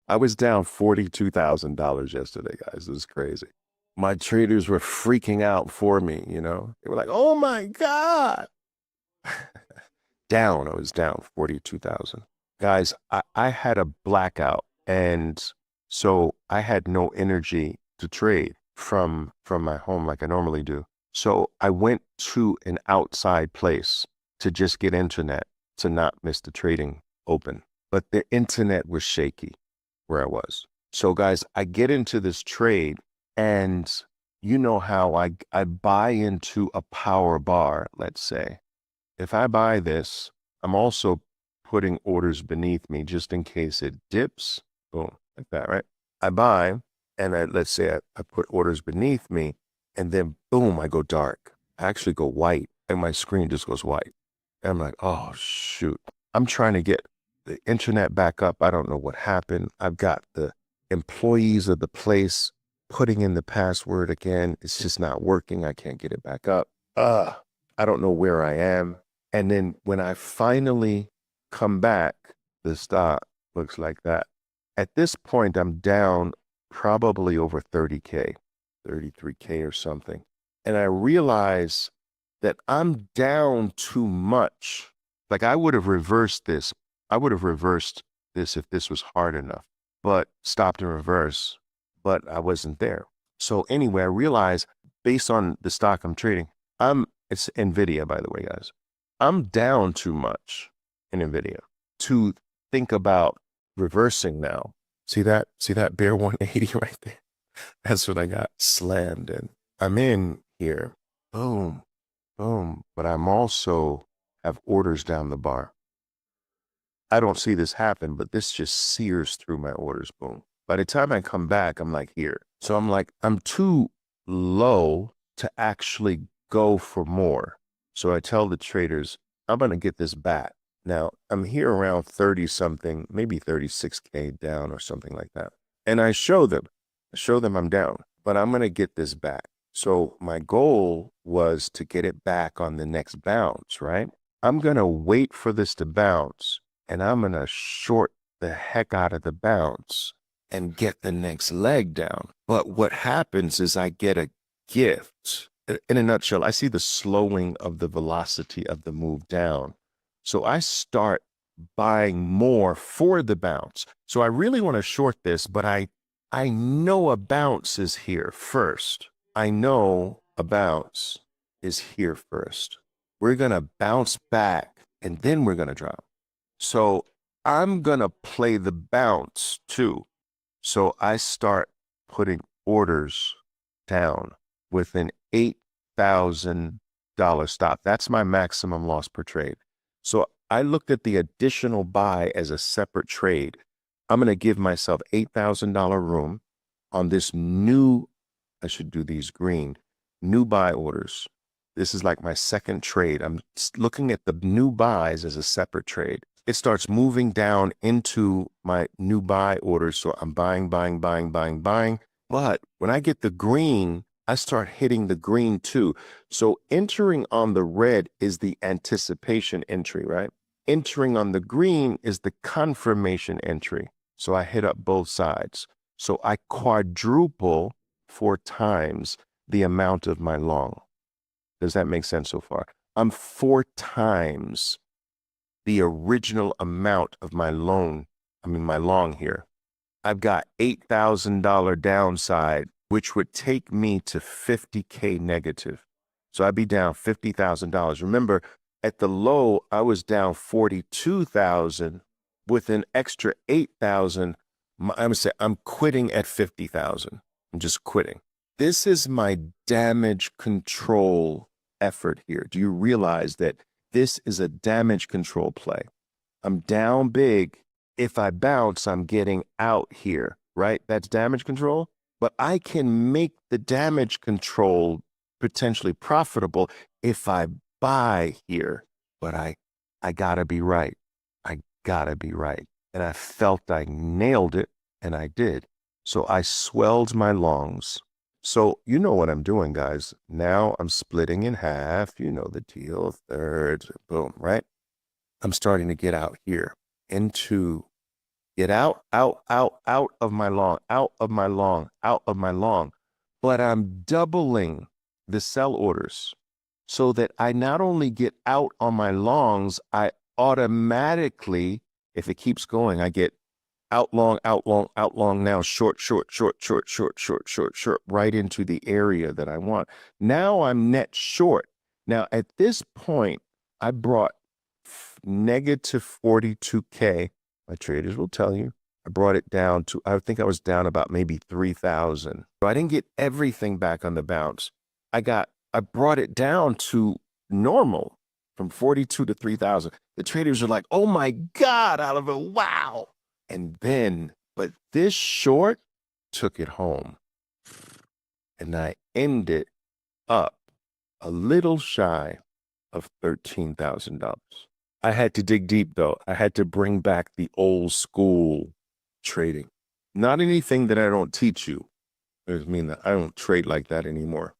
I was down $42,000 yesterday, guys. It was crazy. My traders were freaking out for me, you know? They were like, oh my God. I was down 42,000. Guys, I had a blackout and so I had no energy to trade from my home like I normally do. So I went to an outside place to just get internet to not miss the trading open. But the internet was shaky where I was. So guys, I get into this trade and you know how I buy into a power bar, let's say. If I buy this, I'm also putting orders beneath me just in case it dips. Boom, like that, right? I buy, and let's say I put orders beneath me, and then boom, I go dark. I actually go white, and my screen just goes white. And I'm like, oh, shoot. I'm trying to get the internet back up. I don't know what happened. I've got the employees of the place putting in the password again. It's just not working. I can't get it back up. I don't know where I am. And then when I finally come back, the stock looks like that. At this point, I'm down probably over 30K, 33K or something. And I realize that I'm down too much. Like I would have reversed this. I would have reversed this if this was hard enough, but stopped in reverse, but I wasn't there. So anyway, I realized based on the stock I'm trading, it's NVIDIA, by the way, guys. I'm down too much in NVIDIA to think about reversing now. See that? See that bear 180 right there? That's what I got slammed in. I'm in here. Boom, boom. But I'm also have orders down the bar. I don't see this happen, but this just sears through my orders. Boom. By the time I come back, I'm like here. So I'm like, I'm too low to actually go for more. So I tell the traders, I'm going to get this back. Now I'm here around 30 something, maybe 36K down or something like that. And I show them I'm down, but I'm going to get this back. So my goal was to get it back on the next bounce, right? I'm going to wait for this to bounce and I'm going to short the heck out of the bounce and get the next leg down. But what happens is I get a gift. In a nutshell, I see the slowing of the velocity of the move down. So I start buying more for the bounce. So I really want to short this, but I know a bounce is here first. I know a bounce is here first. We're going to bounce back and then we're going to drop. So I'm going to play the bounce too. So I start putting orders down with an $8,000 stop. That's my maximum loss per trade. So I looked at the additional buy as a separate trade. I'm going to give myself $8,000 room on this new, I should do these green, new buy orders. This is like my second trade. I'm looking at the new buys as a separate trade. It starts moving down into my new buy orders. So I'm buying. But when I get the green, I start hitting the green too. So entering on the red is the anticipation entry, right? Entering on the green is the confirmation entry. So I hit up both sides. So I quadruple 4 times the amount of my long. Does that make sense so far? I'm 4 times the original amount of my my long here. I've got $8,000 downside, which would take me to 50K negative. So I'd be down $50,000. Remember, at the low, I was down 42,000 with an extra 8,000. I'm gonna say I'm quitting at 50,000. I'm just quitting. This is my damage control effort here. Do you realize that this is a damage control play? I'm down big. If I bounce, I'm getting out here, right? That's damage control. But I can make the damage control potentially profitable if I buy here. But I gotta be right. I gotta be right. And I felt I nailed it, and I did. So I swelled my longs. So you know what I'm doing, guys. Now I'm splitting in half. You know the deal. Thirds, boom, right? I'm starting to get out here into Get out, out, out, out of my long, out of my long, out of my long. But I'm doubling the sell orders so that I not only get out on my longs, I automatically, if it keeps going, I get out long, out long, out long now, short, short, short, short, short, short, short, short, right into the area that I want. Now I'm net short. Now at this point, I brought negative 42K. My traders will tell you. I brought it down to, I think I was down about maybe 3,000. So I didn't get everything back on the bounce. I brought it down to normal from 42 to 3,000. The traders are like, oh my God, Oliver, wow. And then, but this short took it home. And I ended up a little shy of $13,000. I had to dig deep though. I had to bring back the old school trading. Not anything that I don't teach you. I mean that I don't trade like that anymore.